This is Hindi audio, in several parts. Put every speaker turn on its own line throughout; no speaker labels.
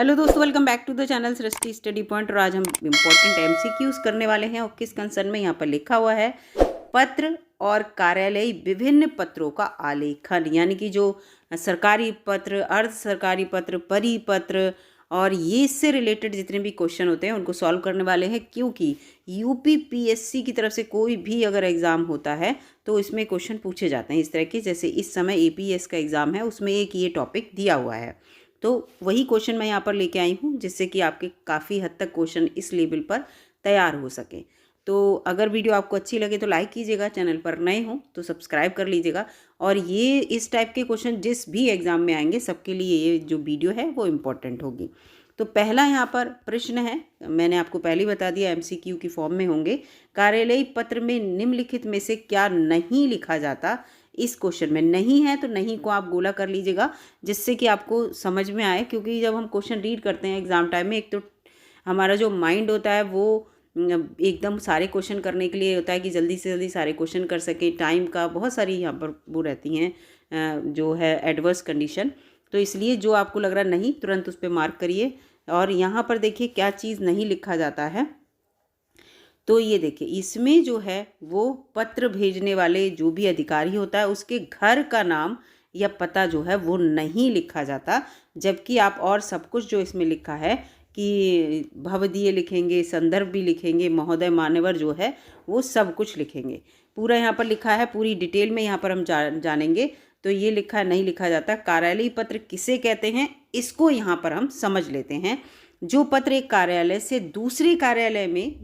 हेलो दोस्तों, welcome back to the channel Srishti study point. और आज हम इम्पोर्टेंट एमसीक्यूज करने वाले हैं। और किस कंसर्न में यहाँ पर लिखा हुआ है, पत्र और कार्यालयी विभिन्न पत्रों का आलेखन, यानी कि जो सरकारी पत्र, अर्ध सरकारी पत्र, परिपत्र और ये इससे रिलेटेड जितने भी क्वेश्चन होते हैं उनको सॉल्व करने वाले हैं। क्योंकि यूपीपीएससी की तरफ से कोई भी अगर एग्ज़ाम होता है तो इसमें क्वेश्चन पूछे जाते हैं इस तरह के। जैसे इस समय एपीएस का एग्ज़ाम है, उसमें एक ये टॉपिक दिया हुआ है, तो वही क्वेश्चन मैं यहाँ पर लेके आई हूँ, जिससे कि आपके काफ़ी हद तक क्वेश्चन इस लेवल पर तैयार हो सके। तो अगर वीडियो आपको अच्छी लगे तो लाइक कीजिएगा, चैनल पर नए हो तो सब्सक्राइब कर लीजिएगा। और ये इस टाइप के क्वेश्चन जिस भी एग्ज़ाम में आएंगे सबके लिए ये जो वीडियो है वो इम्पोर्टेंट होगी। तो पहला यहाँ पर प्रश्न है, मैंने आपको पहले ही बता दिया, एमसीक्यू की फॉर्म में होंगे। कार्यालयी पत्र में निम्नलिखित में से क्या नहीं लिखा जाता? इस क्वेश्चन में नहीं है तो नहीं को आप गोला कर लीजिएगा, जिससे कि आपको समझ में आए। क्योंकि जब हम क्वेश्चन रीड करते हैं एग्ज़ाम टाइम में, एक तो हमारा जो माइंड होता है वो एकदम सारे क्वेश्चन करने के लिए होता है कि जल्दी से जल्दी सारे क्वेश्चन कर सके। टाइम का बहुत सारी यहाँ पर वो रहती हैं जो है एडवर्स कंडीशन। तो इसलिए जो आपको लग रहा है नहीं, तुरंत उस पर मार्क करिए। और यहाँ पर देखिए क्या चीज़ नहीं लिखा जाता है। तो ये देखिए, इसमें जो है वो पत्र भेजने वाले जो भी अधिकारी होता है उसके घर का नाम या पता जो है वो नहीं लिखा जाता। जबकि आप और सब कुछ जो इसमें लिखा है कि भवदीय लिखेंगे, संदर्भ भी लिखेंगे, महोदय मान्यवर जो है वो सब कुछ लिखेंगे। पूरा यहाँ पर लिखा है, पूरी डिटेल में यहाँ पर हम जानेंगे। तो ये लिखा है नहीं लिखा जाता। कार्यालयी पत्र किसे कहते हैं इसको यहाँ पर हम समझ लेते हैं। जो पत्र एक कार्यालय से दूसरे कार्यालय में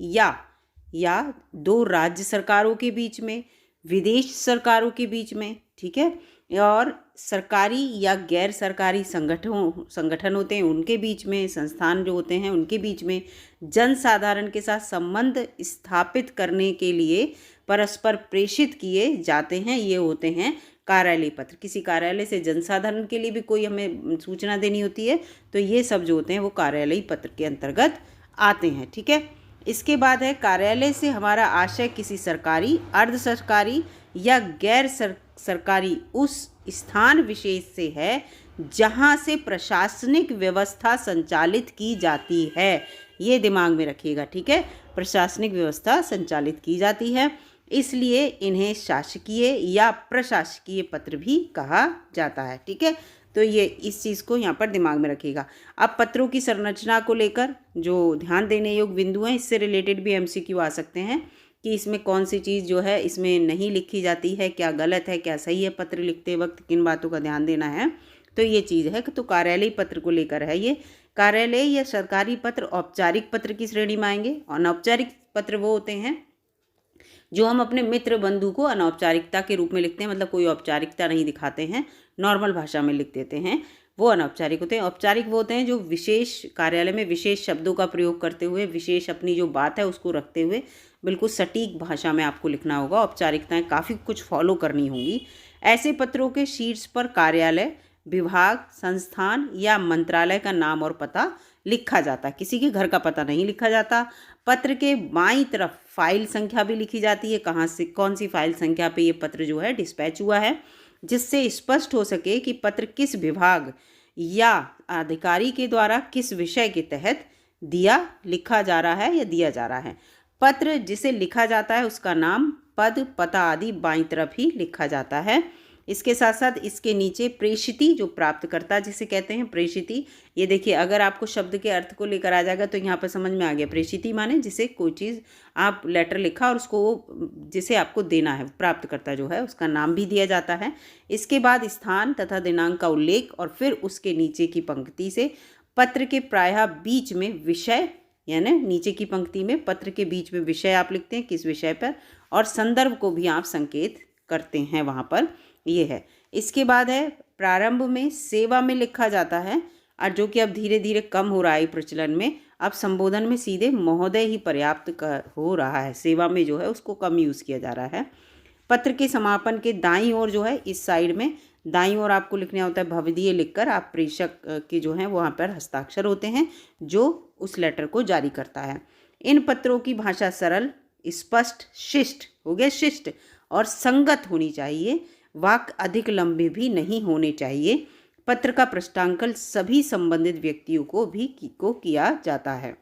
या दो राज्य सरकारों के बीच में, विदेश सरकारों के बीच में, ठीक है, और सरकारी या गैर सरकारी संगठन होते हैं उनके बीच में, संस्थान जो होते हैं उनके बीच में, जनसाधारण के साथ संबंध स्थापित करने के लिए परस्पर प्रेषित किए जाते हैं, ये होते हैं कार्यालयी पत्र। किसी कार्यालय से जनसाधारण के लिए भी कोई हमें सूचना देनी होती है तो ये सब जो होते हैं वो कार्यालयी पत्र के अंतर्गत आते हैं, ठीक है। इसके बाद है, कार्यालय से हमारा आशय किसी सरकारी, अर्ध सरकारी या गैर सरकारी उस स्थान विशेष से है जहां से प्रशासनिक व्यवस्था संचालित की जाती है। ये दिमाग में रखिएगा, ठीक है। प्रशासनिक व्यवस्था संचालित की जाती है, इसलिए इन्हें शासकीय या प्रशासकीय पत्र भी कहा जाता है, ठीक है। तो ये इस चीज़ को यहाँ पर दिमाग में रखिएगा। अब पत्रों की संरचना को लेकर जो ध्यान देने योग्य बिंदु हैं, इससे रिलेटेड भी एमसीक्यू आ सकते हैं कि इसमें कौन सी चीज़ जो है इसमें नहीं लिखी जाती है, क्या गलत है क्या सही है, पत्र लिखते वक्त किन बातों का ध्यान देना है। तो ये चीज़ है। तो कार्यालयी पत्र को लेकर है ये। कार्यालय या सरकारी पत्र औपचारिक पत्र की श्रेणी में आएंगे। अनौपचारिक पत्र वो होते हैं जो हम अपने मित्र बंधु को अनौपचारिकता के रूप में लिखते हैं, मतलब कोई औपचारिकता नहीं दिखाते हैं, नॉर्मल भाषा में लिख देते हैं, वो अनौपचारिक होते हैं। औपचारिक वो होते हैं जो विशेष कार्यालय में विशेष शब्दों का प्रयोग करते हुए, विशेष अपनी जो बात है उसको रखते हुए बिल्कुल सटीक भाषा में आपको लिखना होगा। औपचारिकताएं काफ़ी कुछ फॉलो करनी होंगी। ऐसे पत्रों के शीर्ष पर कार्यालय, विभाग, संस्थान या मंत्रालय का नाम और पता लिखा जाता है। किसी के घर का पता नहीं लिखा जाता। पत्र के बाईं तरफ फाइल संख्या भी लिखी जाती है, कहाँ से कौन सी फाइल संख्या पे ये पत्र जो है डिस्पैच हुआ है, जिससे स्पष्ट हो सके कि पत्र किस विभाग या अधिकारी के द्वारा किस विषय के तहत लिखा जा रहा है या दिया जा रहा है। पत्र जिसे लिखा जाता है उसका नाम, पद, पता आदि बाईं तरफ ही लिखा जाता है। इसके साथ साथ इसके नीचे प्रेषिती, जो प्राप्तकर्ता जिसे कहते हैं प्रेषिती, ये देखिए अगर आपको शब्द के अर्थ को लेकर आ जाएगा तो यहाँ पर समझ में आ गया। प्रेषिती माने जिसे कोई चीज़ आप लेटर लिखा और उसको जिसे आपको देना है, प्राप्तकर्ता जो है उसका नाम भी दिया जाता है। इसके बाद स्थान तथा दिनांक का उल्लेख, और फिर उसके नीचे की पंक्ति से पत्र के प्रायः बीच में विषय, यानी नीचे की पंक्ति में पत्र के बीच में विषय आप लिखते हैं किस विषय पर, और संदर्भ को भी आप संकेत करते हैं वहाँ पर, ये है। इसके बाद है, प्रारंभ में सेवा में लिखा जाता है, और जो कि अब धीरे धीरे कम हो रहा है प्रचलन में। अब संबोधन में सीधे महोदय ही पर्याप्त हो रहा है, सेवा में जो है उसको कम यूज़ किया जा रहा है। पत्र के समापन के दाईं ओर जो है, इस साइड में दाईं ओर आपको लिखना होता है भवदीय लिखकर, आप प्रेषक के जो हैं वहाँ पर हस्ताक्षर होते हैं जो उस लेटर को जारी करता है। इन पत्रों की भाषा सरल, स्पष्ट, शिष्ट हो गया, शिष्ट और संगत होनी चाहिए। वाक्य अधिक लंबे भी नहीं होने चाहिए। पत्र का पृष्ठांकन सभी संबंधित व्यक्तियों को किया जाता है।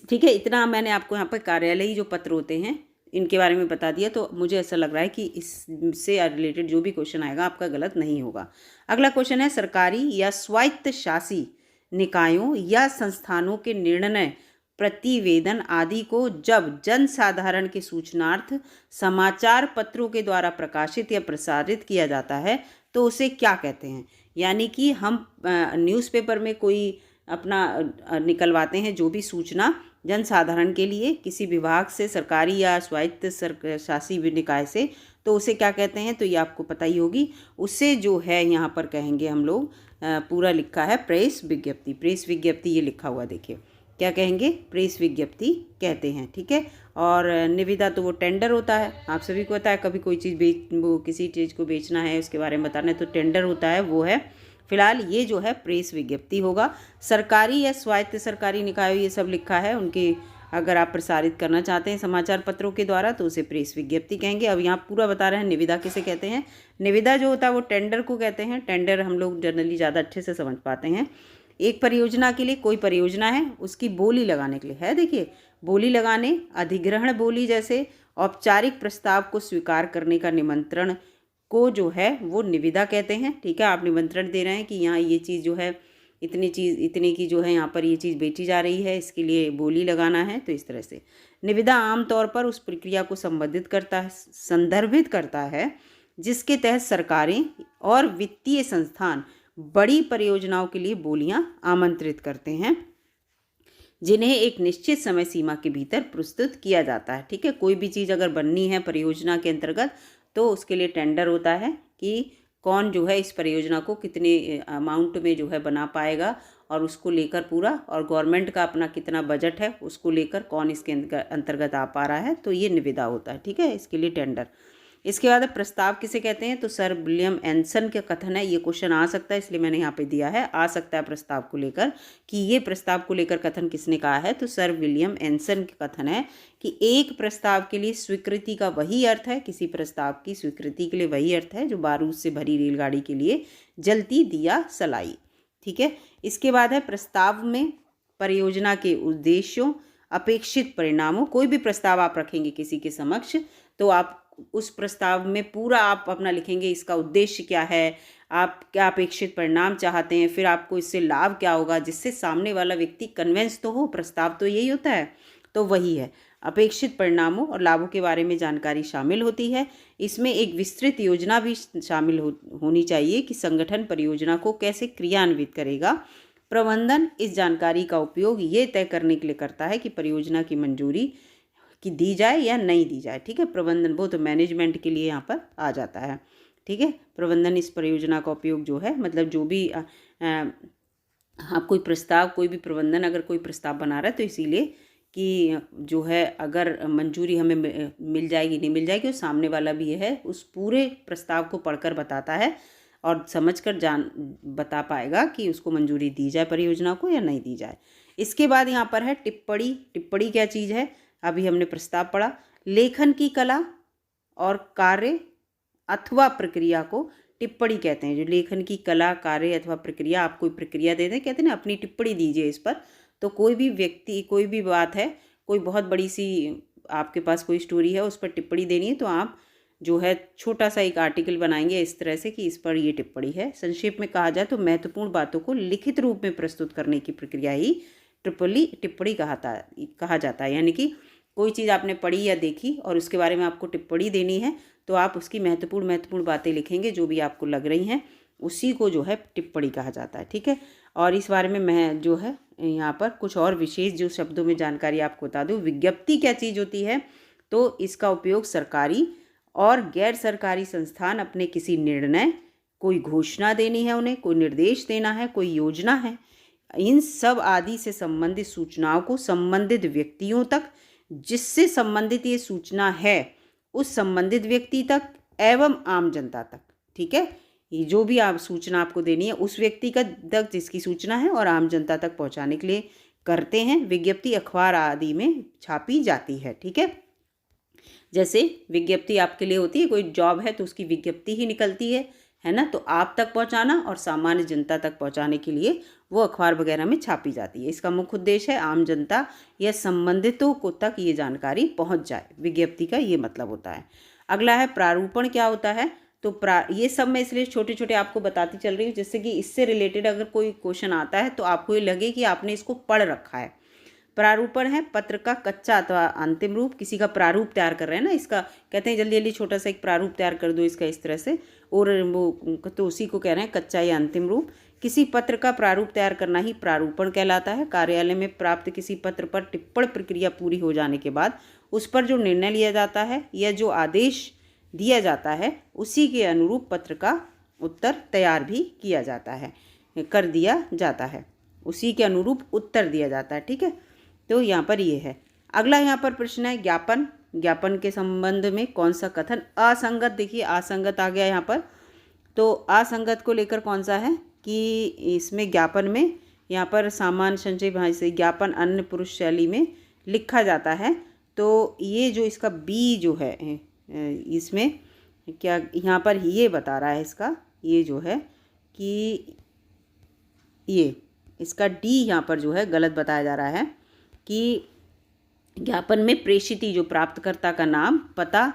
ठीक है, इतना मैंने आपको यहाँ पर कार्यालयी जो पत्र होते हैं इनके बारे में बता दिया। तो मुझे ऐसा लग रहा है कि इससे रिलेटेड जो भी क्वेश्चन आएगा आपका गलत नहीं होगा। अगला क्वेश्चन है, सरकारी या स्वायत्त शासी निकायों या संस्थानों के निर्णय, प्रतिवेदन आदि को जब जन साधारण के सूचनार्थ समाचार पत्रों के द्वारा प्रकाशित या प्रसारित किया जाता है तो उसे क्या कहते हैं। यानी कि हम न्यूज़पेपर में कोई अपना निकलवाते हैं जो भी सूचना जन साधारण के लिए किसी विभाग से, सरकारी या स्वायत्त शासी निकाय से, तो उसे क्या कहते हैं, तो ये आपको पता ही होगी। उससे जो है यहाँ पर कहेंगे हम लोग, पूरा लिखा है प्रेस विज्ञप्ति। प्रेस विज्ञप्ति ये लिखा हुआ देखिए, क्या कहेंगे, प्रेस विज्ञप्ति कहते हैं। ठीक है, और निविदा तो वो टेंडर होता है, आप सभी को पता है। कभी कोई चीज़ वो किसी चीज़ को बेचना है, उसके बारे में बताना है तो टेंडर होता है, वो है। फिलहाल ये जो है प्रेस विज्ञप्ति होगा। सरकारी या स्वायत्त सरकारी निकाय ये सब लिखा है, उनके अगर आप प्रसारित करना चाहते हैं समाचार पत्रों के द्वारा तो उसे प्रेस विज्ञप्ति कहेंगे। अब यहाँ पूरा बता रहे हैं निविदा किसे कहते हैं। निविदा जो होता है वो टेंडर को कहते हैं। टेंडर हम लोग जनरली ज़्यादा अच्छे से समझ पाते हैं। एक परियोजना के लिए, कोई परियोजना है उसकी बोली लगाने के लिए है, देखिए बोली लगाने, अधिग्रहण बोली जैसे औपचारिक प्रस्ताव को स्वीकार करने का निमंत्रण को जो है वो निविदा कहते हैं। ठीक है, आप निमंत्रण दे रहे हैं कि यहाँ ये चीज़ जो है इतने की जो है यहाँ पर ये चीज़ बेची जा रही है, इसके लिए बोली लगाना है, तो इस तरह से निविदा आमतौर पर उस प्रक्रिया को संदर्भित करता है जिसके तहत सरकारें और वित्तीय संस्थान बड़ी परियोजनाओं के लिए बोलियां आमंत्रित करते हैं जिन्हें एक निश्चित समय सीमा के भीतर प्रस्तुत किया जाता है। ठीक है, कोई भी चीज़ अगर बननी है परियोजना के अंतर्गत तो उसके लिए टेंडर होता है कि कौन जो है इस परियोजना को कितने अमाउंट में जो है बना पाएगा, और उसको लेकर पूरा, और गवर्नमेंट का अपना कितना बजट है उसको लेकर कौन इसके अंतर्गत आ पा रहा है, तो ये निविदा होता है। ठीक है, इसके लिए टेंडर। इसके बाद प्रस्ताव किसे कहते हैं, तो सर विलियम एंसन का कथन है। ये क्वेश्चन आ सकता है इसलिए मैंने यहाँ पे दिया है, आ सकता है प्रस्ताव को लेकर, कि ये प्रस्ताव को लेकर कथन किसने कहा है, तो सर विलियम एंसन का कथन है कि एक प्रस्ताव के लिए स्वीकृति का वही अर्थ है, किसी प्रस्ताव की स्वीकृति के लिए वही अर्थ है जो बारूद से भरी रेलगाड़ी के लिए जलती दिया सलाई। ठीक है, इसके बाद है प्रस्ताव में परियोजना के उद्देश्यों, अपेक्षित परिणामों। कोई भी प्रस्ताव आप रखेंगे किसी के समक्ष तो आप उस प्रस्ताव में पूरा आप अपना लिखेंगे, इसका उद्देश्य क्या है, आप क्या अपेक्षित परिणाम चाहते हैं, फिर आपको इससे लाभ क्या होगा, जिससे सामने वाला व्यक्ति कन्विंस तो हो। प्रस्ताव तो यही होता है, तो वही है, अपेक्षित परिणामों और लाभों के बारे में जानकारी शामिल होती है। इसमें एक विस्तृत योजना भी शामिल होनी चाहिए कि संगठन परियोजना को कैसे क्रियान्वित करेगा। प्रबंधन इस जानकारी का उपयोग ये तय करने के लिए करता है कि परियोजना की मंजूरी कि दी जाए या नहीं दी जाए। ठीक है, प्रबंधन वो तो मैनेजमेंट के लिए यहाँ पर आ जाता है। ठीक है, प्रबंधन इस परियोजना का उपयोग जो है, मतलब जो भी आप कोई भी प्रबंधन अगर कोई प्रस्ताव बना रहा है तो इसीलिए कि जो है अगर मंजूरी हमें मिल जाएगी नहीं मिल जाएगी, और सामने वाला भी है उस पूरे प्रस्ताव को पढ़कर बताता है और समझकर बता पाएगा कि उसको मंजूरी दी जाए परियोजना को या नहीं दी जाए। इसके बाद यहाँ पर है टिप्पणी। टिप्पणी क्या चीज़ है, अभी हमने प्रस्ताव पढ़ा। लेखन की कला और कार्य अथवा प्रक्रिया को टिप्पणी कहते हैं। जो लेखन की कला, कार्य अथवा प्रक्रिया, आप कोई प्रक्रिया दे दें, कहते हैं ना अपनी टिप्पणी दीजिए इस पर। तो कोई भी व्यक्ति, कोई भी बात है, कोई बहुत बड़ी सी आपके पास कोई स्टोरी है, उस पर टिप्पणी देनी है, तो आप जो है छोटा सा एक आर्टिकल बनाएंगे इस तरह से कि इस पर ये टिप्पणी है। संक्षेप में कहा जाए तो महत्वपूर्ण बातों को लिखित रूप में प्रस्तुत करने की प्रक्रिया ही टिप्पणी कहा जाता है। यानी कि कोई चीज़ आपने पढ़ी या देखी और उसके बारे में आपको टिप्पणी देनी है, तो आप उसकी महत्वपूर्ण बातें लिखेंगे जो भी आपको लग रही हैं, उसी को जो है टिप्पणी कहा जाता है। ठीक है, और इस बारे में मैं जो है यहाँ पर कुछ और विशेष जो शब्दों में जानकारी आपको बता दूँ। विज्ञप्ति क्या चीज़ होती है, तो इसका उपयोग सरकारी और गैर सरकारी संस्थान अपने किसी निर्णय, कोई घोषणा देनी है, उन्हें कोई निर्देश देना है, कोई योजना है, इन सब आदि से संबंधित सूचनाओं को संबंधित व्यक्तियों तक, जिससे संबंधित ये सूचना है उस संबंधित व्यक्ति तक एवं आम जनता तक। ठीक है, ये जो भी आप सूचना आपको देनी है उस व्यक्ति का तक जिसकी सूचना है और आम जनता तक पहुंचाने के लिए करते हैं। विज्ञप्ति अखबार आदि में छापी जाती है। ठीक है, जैसे विज्ञप्ति आपके लिए होती है, कोई जॉब है तो उसकी विज्ञप्ति ही निकलती है, है ना। तो आप तक पहुंचाना और सामान्य जनता तक पहुंचाने के लिए वो अखबार वगैरह में छापी जाती है। इसका मुख्य उद्देश्य है आम जनता या संबंधितों को तक ये जानकारी पहुंच जाए, विज्ञप्ति का ये मतलब होता है। अगला है प्रारूपण। क्या होता है? तो ये सब मैं इसलिए छोटे छोटे आपको बताती चल रही हूँ जिससे कि इससे रिलेटेड अगर कोई क्वेश्चन आता है तो आपको ये लगे कि आपने इसको पढ़ रखा है। प्रारूपण है पत्र का कच्चा अथवा अंतिम रूप। किसी का प्रारूप तैयार कर रहे हैं ना, इसका कहते हैं जल्दी जल्दी छोटा सा एक प्रारूप तैयार कर दो इसका इस तरह से, और वो तो उसी को कह रहे हैं कच्चा या अंतिम रूप। किसी पत्र का प्रारूप तैयार करना ही प्रारूपण कहलाता है। कार्यालय में प्राप्त किसी पत्र पर टिप्पण प्रक्रिया पूरी हो जाने के बाद उस पर जो निर्णय लिया जाता है या जो आदेश दिया जाता है उसी के अनुरूप पत्र का उत्तर तैयार भी किया जाता है, कर दिया जाता है, उसी के अनुरूप उत्तर दिया जाता है। ठीक है, तो यहाँ पर ये है। अगला यहाँ पर प्रश्न है ज्ञापन। ज्ञापन के संबंध में कौन सा कथन असंगत, देखिए असंगत आ गया यहाँ पर। तो असंगत को लेकर कौन सा है कि इसमें ज्ञापन में यहाँ पर सामान्य संचय भाषा से ज्ञापन अन्य पुरुष शैली में लिखा जाता है। तो ये जो इसका बी जो है इसमें क्या यहाँ पर ये बता रहा है, इसका ये जो है कि ये इसका डी यहाँ पर जो है गलत बताया जा रहा है कि ज्ञापन में प्रेषिती जो प्राप्तकर्ता का नाम, पता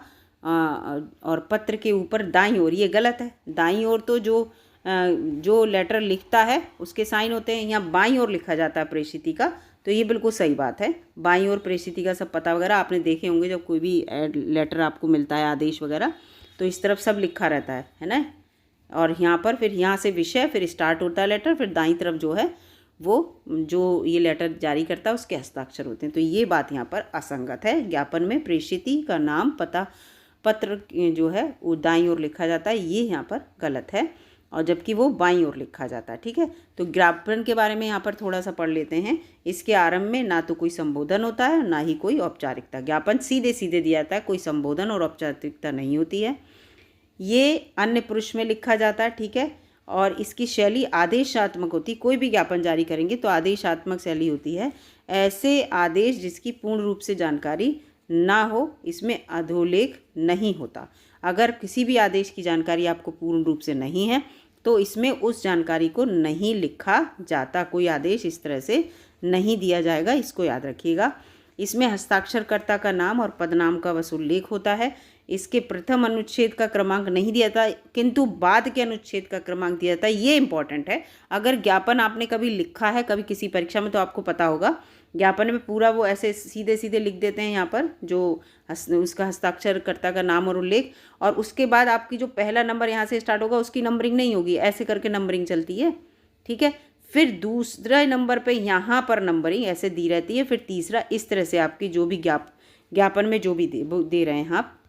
और पत्र के ऊपर दाईं ओर, ये गलत है। दाईं ओर तो जो लेटर लिखता है उसके साइन होते हैं, यहाँ बाईं ओर लिखा जाता है प्रेषिती का। तो ये बिल्कुल सही बात है, बाईं ओर प्रेषिती का सब पता वगैरह आपने देखे होंगे जब कोई भी लेटर आपको मिलता है, आदेश वगैरह, तो इस तरफ सब लिखा रहता है ना। और यहाँ पर फिर यहाँ से विषय, फिर स्टार्ट होता है लेटर, फिर दाईं तरफ जो है वो जो ये लेटर जारी करता है उसके हस्ताक्षर होते हैं। तो ये बात यहाँ पर असंगत है। ज्ञापन में प्रेषिती का नाम, पता, पत्र जो है वो दाईं ओर लिखा जाता है, ये यहाँ पर गलत है, और जबकि वो बाईं ओर लिखा जाता है। ठीक है, तो ज्ञापन के बारे में यहाँ पर थोड़ा सा पढ़ लेते हैं। इसके आरंभ में ना तो कोई संबोधन होता है ना ही कोई औपचारिकता। ज्ञापन सीधे सीधे दिया जाता है, कोई संबोधन और औपचारिकता नहीं होती है। ये अन्य पुरुष में लिखा जाता है। ठीक है, और इसकी शैली आदेशात्मक होती, कोई भी ज्ञापन जारी करेंगे तो आदेशात्मक शैली होती है। ऐसे आदेश जिसकी पूर्ण रूप से जानकारी ना हो, इसमें अधोलेख नहीं होता। अगर किसी भी आदेश की जानकारी आपको पूर्ण रूप से नहीं है तो इसमें उस जानकारी को नहीं लिखा जाता। कोई आदेश इस तरह से नहीं दिया जाएगा, इसको याद रखिएगा। इसमें हस्ताक्षरकर्ता का नाम और पदनाम का बस उल्लेख होता है। इसके प्रथम अनुच्छेद का क्रमांक नहीं दिया था, किंतु बाद के अनुच्छेद का क्रमांक दिया था। ये इंपॉर्टेंट है। अगर ज्ञापन आपने कभी लिखा है कभी किसी परीक्षा में तो आपको पता होगा, ज्ञापन में पूरा वो ऐसे सीधे सीधे लिख देते हैं यहाँ पर जो उसका हस्ताक्षरकर्ता का नाम और उल्लेख, और उसके बाद आपकी जो पहला नंबर यहाँ से स्टार्ट होगा उसकी नंबरिंग नहीं होगी, ऐसे करके नंबरिंग चलती है। ठीक है, फिर दूसरे नंबर पे यहाँ पर नंबरिंग ऐसे दी रहती है, फिर तीसरा, इस तरह से आपकी जो भी ज्ञापन में जो भी दे रहे हैं आप,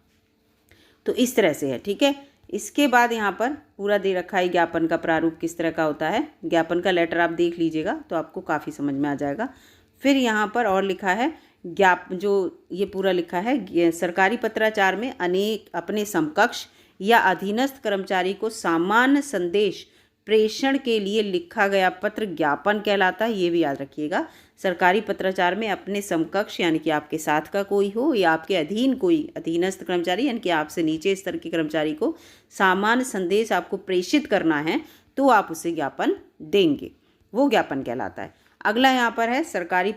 तो इस तरह से है। ठीक है, इसके बाद यहाँ पर पूरा दे रखा है ज्ञापन का प्रारूप किस तरह का होता है। ज्ञापन का लेटर आप देख लीजिएगा तो आपको काफ़ी समझ में आ जाएगा। फिर यहाँ पर और लिखा है जो ये पूरा लिखा है, सरकारी पत्राचार में अनेक अपने समकक्ष या अधीनस्थ कर्मचारी को सामान्य संदेश प्रेषण के लिए लिखा गया पत्र ज्ञापन कहलाता है। ये भी याद रखिएगा। सरकारी पत्राचार में अपने समकक्ष यानी कि आपके साथ का कोई हो या आपके अधीन कोई अधीनस्थ कर्मचारी यानी कि आपसे नीचे स्तर के कर्मचारी को सामान्य संदेश आपको प्रेषित करना है तो आप उसे ज्ञापन देंगे, वो ज्ञापन कहलाता है। अगला यहाँ पर है सरकारी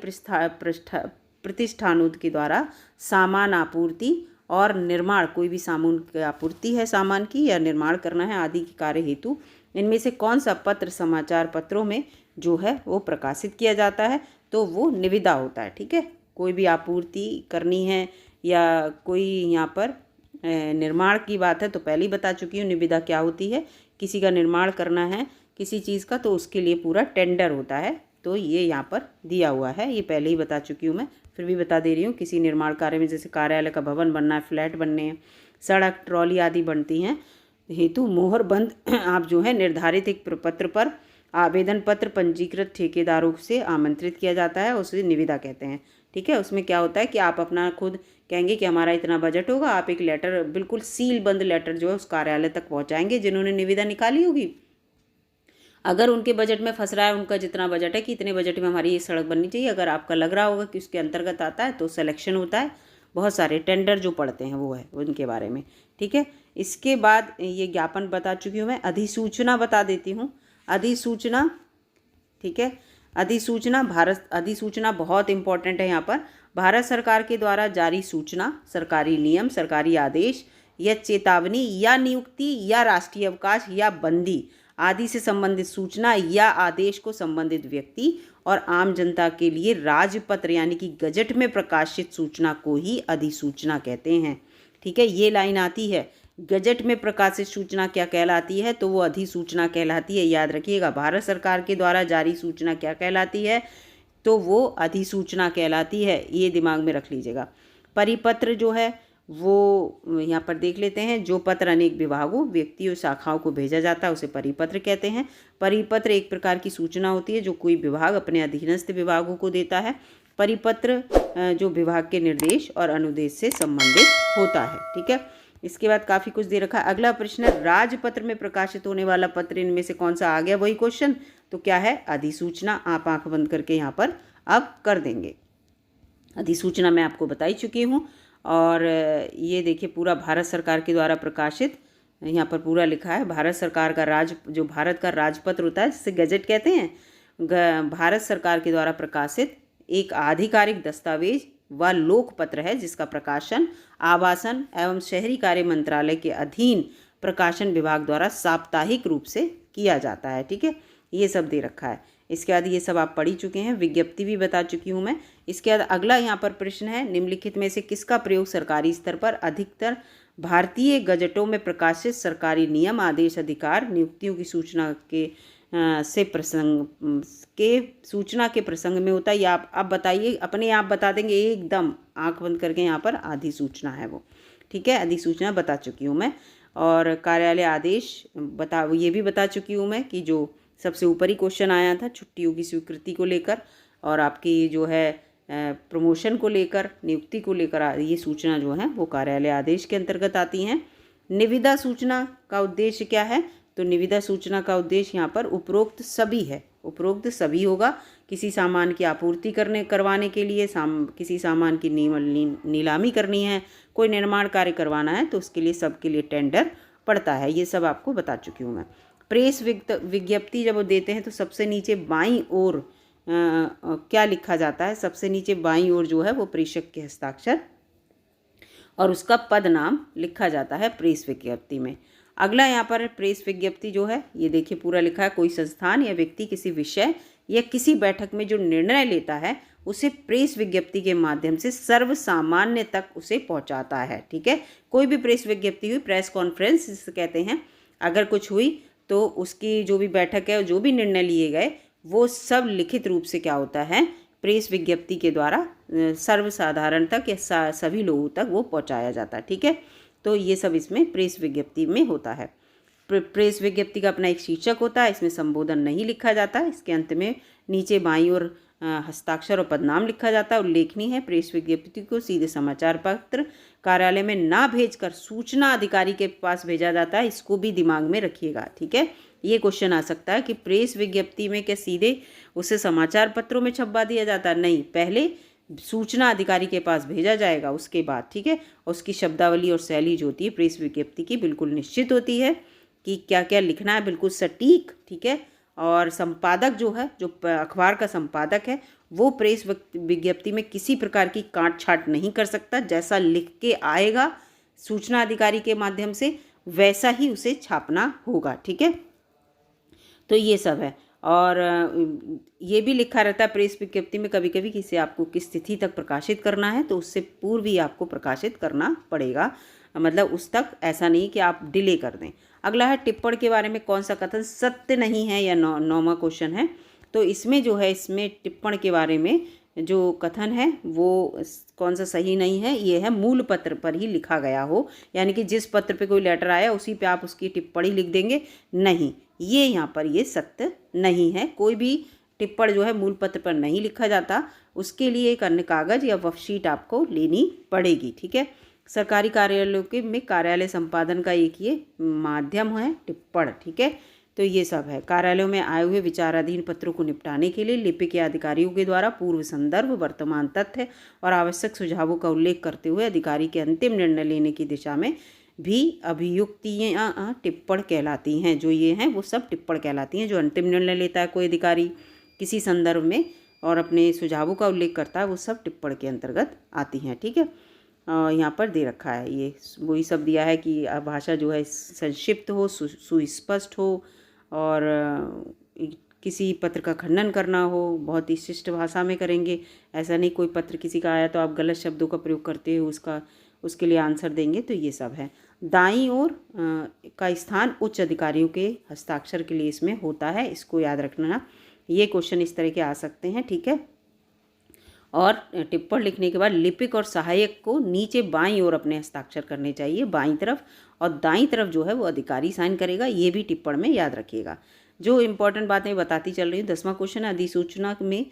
प्रतिष्ठानों के द्वारा सामान आपूर्ति और निर्माण, कोई भी सामान की आपूर्ति है सामान की या निर्माण करना है आदि के कार्य हेतु इनमें से कौन सा पत्र समाचार पत्रों में जो है वो प्रकाशित किया जाता है, तो वो निविदा होता है। ठीक है, कोई भी आपूर्ति करनी है या कोई यहाँ पर निर्माण की बात है तो पहले ही बता चुकी हूँ निविदा क्या होती है। किसी का निर्माण करना है किसी चीज़ का तो उसके लिए पूरा टेंडर होता है, तो ये यहाँ पर दिया हुआ है, ये पहले ही बता चुकी हूँ मैं, फिर भी बता दे रही हूँ। किसी निर्माण कार्य में जैसे कार्यालय का भवन बनना है, फ्लैट बनने हैं, सड़क ट्रॉली आदि बनती हैं हेतु मोहर बंद आप जो है निर्धारित एक प्रपत्र पर आवेदन पत्र पंजीकृत ठेकेदारों से आमंत्रित किया जाता है, उसे निविदा कहते हैं। ठीक है, उसमें क्या होता है कि आप अपना खुद कहेंगे कि हमारा इतना बजट होगा, आप एक लेटर बिल्कुल सील बंद लेटर जो है उस कार्यालय तक पहुंचाएंगे जिन्होंने निविदा निकाली होगी। अगर उनके बजट में फंस रहा है, उनका जितना बजट है कि इतने बजट में हमारी ये सड़क बननी चाहिए, अगर आपका लग रहा होगा कि उसके अंतर्गत आता है तो सिलेक्शन होता है बहुत सारे टेंडर जो पड़ते हैं वो है उनके बारे में, ठीक है। इसके बाद ये ज्ञापन बता चुकी हूँ मैं, अधिसूचना बता देती हूँ। अधिसूचना, ठीक है, अधिसूचना बहुत इंपॉर्टेंट है यहाँ पर। भारत सरकार के द्वारा जारी सूचना, सरकारी नियम, सरकारी आदेश या चेतावनी या नियुक्ति या राष्ट्रीय अवकाश या बंदी आदि से संबंधित सूचना या आदेश को संबंधित व्यक्ति और आम जनता के लिए राजपत्र यानी कि गजट में प्रकाशित सूचना को ही अधिसूचना कहते हैं, ठीक है। ये लाइन आती है, गजट में प्रकाशित सूचना क्या कहलाती है, तो वो अधिसूचना कहलाती है। याद रखिएगा, भारत सरकार के द्वारा जारी सूचना क्या कहलाती है, तो वो अधिसूचना कहलाती है, ये दिमाग में रख लीजिएगा। परिपत्र जो है वो यहाँ पर देख लेते हैं, जो पत्र अनेक विभागों, व्यक्तियों, शाखाओं को भेजा जाता है उसे परिपत्र कहते हैं। परिपत्र एक प्रकार की सूचना होती है जो कोई विभाग अपने अधीनस्थ विभागों को देता है। परिपत्र जो विभाग के निर्देश और अनुदेश से संबंधित होता है, ठीक है। इसके बाद काफ़ी कुछ दे रखा है। अगला प्रश्न है, राजपत्र में प्रकाशित होने वाला पत्र इनमें से कौन सा आ गया, वही क्वेश्चन, तो क्या है, अधिसूचना। आप आंख बंद करके यहाँ पर अब कर देंगे। अधिसूचना मैं आपको बता ही चुकी हूँ। और ये देखिए पूरा भारत सरकार के द्वारा प्रकाशित, यहाँ पर पूरा लिखा है, भारत सरकार का जो भारत का राजपत्र होता है जिसे गजट कहते हैं, भारत सरकार के द्वारा प्रकाशित एक आधिकारिक दस्तावेज व लोकपत्र है जिसका प्रकाशन आवासन एवं शहरी कार्य मंत्रालय के अधीन प्रकाशन विभाग द्वारा साप्ताहिक रूप से किया जाता है, ठीक है। ये सब दे रखा है। इसके बाद ये सब आप पढ़ ही चुके हैं, विज्ञप्ति भी बता चुकी हूँ मैं। इसके बाद अगला यहाँ पर प्रश्न है, निम्नलिखित में से किसका प्रयोग सरकारी स्तर पर अधिकतर भारतीय गजटों में प्रकाशित सरकारी नियम, आदेश, अधिकार, नियुक्तियों की सूचना के सूचना के प्रसंग में होता है, या आप बताइए, अपने आप बता देंगे एकदम आंख बंद करके। यहाँ पर अधिसूचना है वो, ठीक है, अधिसूचना बता चुकी हूँ मैं। और कार्यालय आदेश ये भी बता चुकी हूँ मैं कि जो सबसे ऊपरी क्वेश्चन आया था छुट्टियों की स्वीकृति को लेकर और आपकी जो है प्रमोशन को लेकर, नियुक्ति को लेकर, ये सूचना जो है वो कार्यालय आदेश के अंतर्गत आती हैं। निविदा सूचना का उद्देश्य क्या है, तो निविदा सूचना का उद्देश्य यहाँ पर उपरोक्त सभी है, उपरोक्त सभी होगा। किसी सामान की आपूर्ति करवाने के लिए, किसी सामान की नीलामी करनी है, कोई निर्माण कार्य करवाना है तो उसके लिए सबके लिए टेंडर पड़ता है। ये सब आपको बता चुकी हूँ मैं। प्रेस विज्ञप्ति जब देते हैं तो सबसे नीचे बाईं ओर क्या लिखा जाता है, सबसे नीचे बाईं ओर जो है वो प्रेषक के हस्ताक्षर और उसका पद नाम लिखा जाता है प्रेस विज्ञप्ति में। अगला यहाँ पर प्रेस विज्ञप्ति जो है ये देखिए पूरा लिखा है, कोई संस्थान या व्यक्ति किसी विषय या किसी बैठक में जो निर्णय लेता है उसे प्रेस विज्ञप्ति के माध्यम से सर्वसामान्य तक उसे पहुँचाता है, ठीक है। कोई भी प्रेस विज्ञप्ति हुई, प्रेस कॉन्फ्रेंस जिसे कहते हैं, अगर कुछ हुई तो उसकी जो भी बैठक है, जो भी निर्णय लिए गए, वो सब लिखित रूप से क्या होता है, प्रेस विज्ञप्ति के द्वारा सर्वसाधारण तक या सभी लोगों तक वो पहुंचाया जाता है, ठीक है। तो ये सब इसमें प्रेस विज्ञप्ति में होता है। प्रेस विज्ञप्ति का अपना एक शीर्षक होता है, इसमें संबोधन नहीं लिखा जाता, इसके अंत में नीचे बाईं ओर हस्ताक्षर और पदनाम लिखा जाता है। उल्लेखनीय है, प्रेस विज्ञप्ति को सीधे समाचार पत्र कार्यालय में ना भेजकर सूचना अधिकारी के पास भेजा जाता है, इसको भी दिमाग में रखिएगा, ठीक है। ये क्वेश्चन आ सकता है कि प्रेस विज्ञप्ति में क्या सीधे उसे समाचार पत्रों में छपवा दिया जाता है, नहीं, पहले सूचना अधिकारी के पास भेजा जाएगा उसके बाद, ठीक है। उसकी शब्दावली और शैली जो होती है प्रेस विज्ञप्ति की बिल्कुल निश्चित होती है कि क्या क्या लिखना है, बिल्कुल सटीक, ठीक है। और संपादक जो है, जो अखबार का संपादक है, वो प्रेस विज्ञप्ति में किसी प्रकार की काट छाट नहीं कर सकता, जैसा लिख के आएगा सूचना अधिकारी के माध्यम से वैसा ही उसे छापना होगा, ठीक है। तो ये सब है। और ये भी लिखा रहता है प्रेस विज्ञप्ति में कभी कभी किसी आपको किस तिथि तक प्रकाशित करना है, तो उससे पूर्व ही आपको प्रकाशित करना पड़ेगा, मतलब उस तक ऐसा नहीं कि आप डिले कर दें। अगला है टिप्पण के बारे में कौन सा कथन सत्य नहीं है, या 9वां क्वेश्चन है। तो इसमें जो है, इसमें टिप्पण के बारे में जो कथन है वो कौन सा सही नहीं है, ये है मूल पत्र पर ही लिखा गया हो, यानी कि जिस पत्र पे कोई लेटर आया उसी पे आप उसकी टिप्पणी लिख देंगे, नहीं, ये यहाँ पर ये सत्य नहीं है। कोई भी टिप्पण जो है मूल पत्र पर नहीं लिखा जाता, उसके लिए एक अन्य कागज़ या वर्कशीट आपको लेनी पड़ेगी, ठीक है। सरकारी कार्यालयों के में कार्यालय संपादन का एक ये माध्यम है टिप्पण, ठीक है। तो ये सब है। कार्यालयों में आए हुए विचाराधीन पत्रों को निपटाने के लिए लिपिक या अधिकारियों के द्वारा पूर्व संदर्भ, वर्तमान तथ्य और आवश्यक सुझावों का उल्लेख करते हुए अधिकारी के अंतिम निर्णय लेने की दिशा में भी अभियुक्तियाँ टिप्पण कहलाती हैं। जो ये हैं वो सब टिप्पण कहलाती हैं। जो अंतिम निर्णय लेता है कोई अधिकारी किसी संदर्भ में और अपने सुझावों का उल्लेख करता है, वो सब टिप्पण के अंतर्गत आती हैं। ठीक है, यहाँ पर दे रखा है, ये वही सब दिया है कि भाषा जो है संक्षिप्त हो, सुस्पष्ट हो और किसी पत्र का खंडन करना हो, बहुत ही शिष्ट भाषा में करेंगे। ऐसा नहीं कोई पत्र किसी का आया तो आप गलत शब्दों का प्रयोग करते हो उसके लिए आंसर देंगे। तो ये सब है। दाईं ओर का स्थान उच्च अधिकारियों के हस्ताक्षर के लिए इसमें होता है, इसको याद रखना। ये क्वेश्चन इस तरह के आ सकते हैं। ठीक है, और टिप्पण लिखने के बाद लिपिक और सहायक को नीचे बाईं ओर अपने हस्ताक्षर करने चाहिए, बाईं तरफ, और दाईं तरफ जो है वो अधिकारी साइन करेगा। ये भी टिप्पण में याद रखिएगा। जो इम्पोर्टेंट बातें बताती चल रही हूँ। 10वां क्वेश्चन है, अधिसूचना में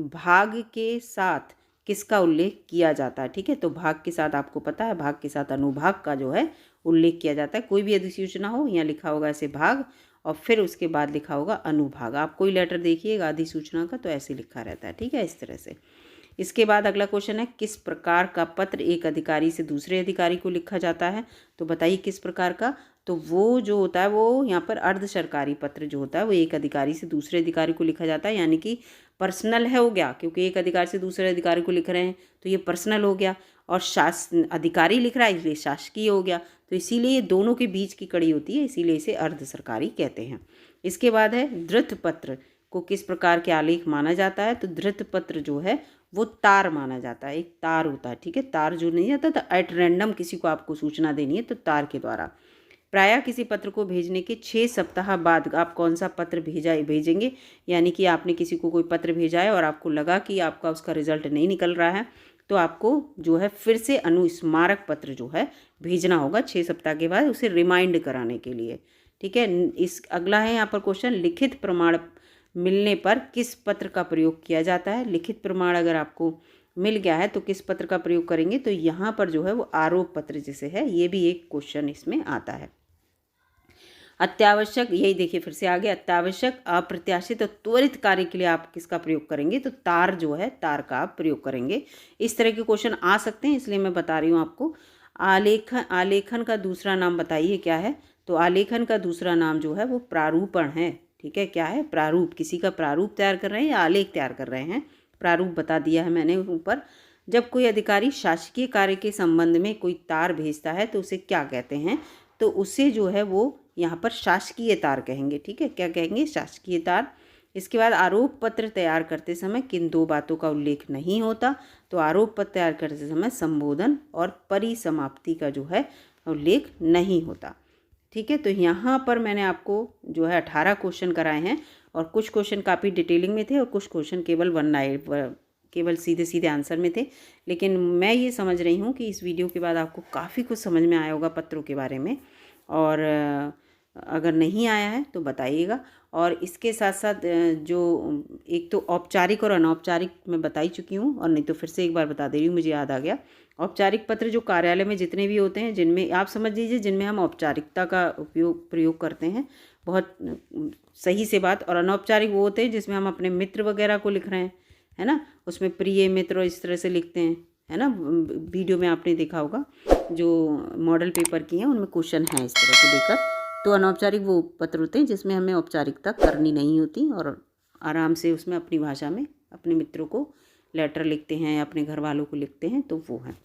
भाग के साथ किसका उल्लेख किया जाता है। ठीक है, तो भाग के साथ आपको पता है, भाग के साथ अनुभाग का जो है उल्लेख किया जाता है। कोई भी अधिसूचना हो, यहाँ लिखा होगा ऐसे भाग और फिर उसके बाद लिखा होगा अनुभाग। आप कोई लेटर देखिएगा अधिसूचना का तो ऐसे लिखा रहता है। ठीक है, इस तरह से। इसके बाद अगला क्वेश्चन है, किस प्रकार का पत्र एक अधिकारी से दूसरे अधिकारी को लिखा जाता है। तो बताइए किस प्रकार का। तो वो जो होता है वो यहाँ पर अर्ध सरकारी पत्र जो होता है वो एक अधिकारी से दूसरे अधिकारी को लिखा जाता है, यानी कि पर्सनल है हो गया, क्योंकि एक अधिकारी से दूसरे अधिकारी को लिख रहे हैं तो ये पर्सनल हो गया, और अधिकारी लिख रहा है इसलिए शासकीय हो गया। तो इसीलिए ये दोनों के बीच की कड़ी होती है, इसीलिए इसे अर्ध सरकारी कहते हैं। इसके बाद है, धृत पत्र को किस प्रकार के आलेख माना जाता है। तो धृत पत्र जो है वो तार माना जाता है, एक तार होता है। ठीक है, तार जो नहीं आता तो एट रैंडम किसी को आपको सूचना देनी है तो तार के द्वारा। प्रायः किसी पत्र को भेजने के 6 सप्ताह बाद आप कौन सा पत्र भेजेंगे, यानी कि आपने किसी को कोई पत्र भेजा है और आपको लगा कि आपका उसका रिजल्ट नहीं निकल रहा है तो आपको जो है फिर से अनुस्मारक पत्र जो है भेजना होगा 6 सप्ताह के बाद, उसे रिमाइंड कराने के लिए। ठीक है, इस अगला है यहाँ पर क्वेश्चन, लिखित प्रमाण मिलने पर किस पत्र का प्रयोग किया जाता है। लिखित प्रमाण अगर आपको मिल गया है तो किस पत्र का प्रयोग करेंगे। तो यहाँ पर जो है वो आरोप पत्र जिसे है, ये भी एक क्वेश्चन इसमें आता है। अत्यावश्यक, यही देखिए फिर से आगे, अत्यावश्यक, अप्रत्याशित और त्वरित कार्य के लिए आप किसका प्रयोग करेंगे। तो तार जो है, तार का आप प्रयोग करेंगे। इस तरह के क्वेश्चन आ सकते हैं, इसलिए मैं बता रही हूँ आपको। आलेखन का दूसरा नाम बताइए क्या है। तो आलेखन का दूसरा नाम जो है वो प्रारूपण है। ठीक है, क्या है, प्रारूप। किसी का प्रारूप तैयार कर रहे हैं या आलेख तैयार कर रहे हैं। प्रारूप बता दिया है मैंने ऊपर। जब कोई अधिकारी शासकीय कार्य के संबंध में कोई तार भेजता है तो उसे क्या कहते हैं। तो उसे जो है वो यहाँ पर शासकीय तार कहेंगे। ठीक है, क्या कहेंगे, शासकीय तार। इसके बाद आरोप पत्र तैयार करते समय किन 2 बातों का उल्लेख नहीं होता। तो आरोप पत्र तैयार करते समय संबोधन और परिसमाप्ति का जो है उल्लेख नहीं होता। ठीक है, तो यहाँ पर मैंने आपको जो है 18 क्वेश्चन कराए हैं और कुछ क्वेश्चन काफ़ी डिटेलिंग में थे और कुछ क्वेश्चन केवल सीधे सीधे आंसर में थे। लेकिन मैं ये समझ रही हूँ कि इस वीडियो के बाद आपको काफ़ी कुछ समझ में आया होगा पत्रों के बारे में, और अगर नहीं आया है तो बताइएगा। और इसके साथ साथ जो एक तो औपचारिक और अनौपचारिक मैं बता ही चुकी हूँ, और नहीं तो फिर से एक बार बता दे रही हूँ, मुझे याद आ गया। औपचारिक पत्र जो कार्यालय में जितने भी होते हैं, जिनमें आप समझ लीजिए जिनमें हम औपचारिकता का प्रयोग करते हैं, बहुत सही से बात। और अनौपचारिक वो होते हैं जिसमें हम अपने मित्र वगैरह को लिख रहे हैं, है ना, उसमें प्रिय मित्र इस तरह से लिखते हैं, है ना। वीडियो में आपने देखा होगा जो मॉडल पेपर की हैं उनमें क्वेश्चन हैं इस तरह से देकर। तो अनौपचारिक वो पत्र होते हैं जिसमें हमें औपचारिकता करनी नहीं होती और आराम से उसमें अपनी भाषा में अपने मित्रों को लेटर लिखते हैं या अपने घर वालों को लिखते हैं, तो वो हैं।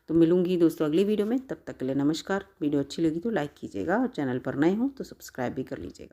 तो मिलूंगी दोस्तों अगली वीडियो में, तब तक के लिए नमस्कार। वीडियो अच्छी लगी तो लाइक कीजिएगा और चैनल पर नए हो तो सब्सक्राइब भी कर लीजिएगा।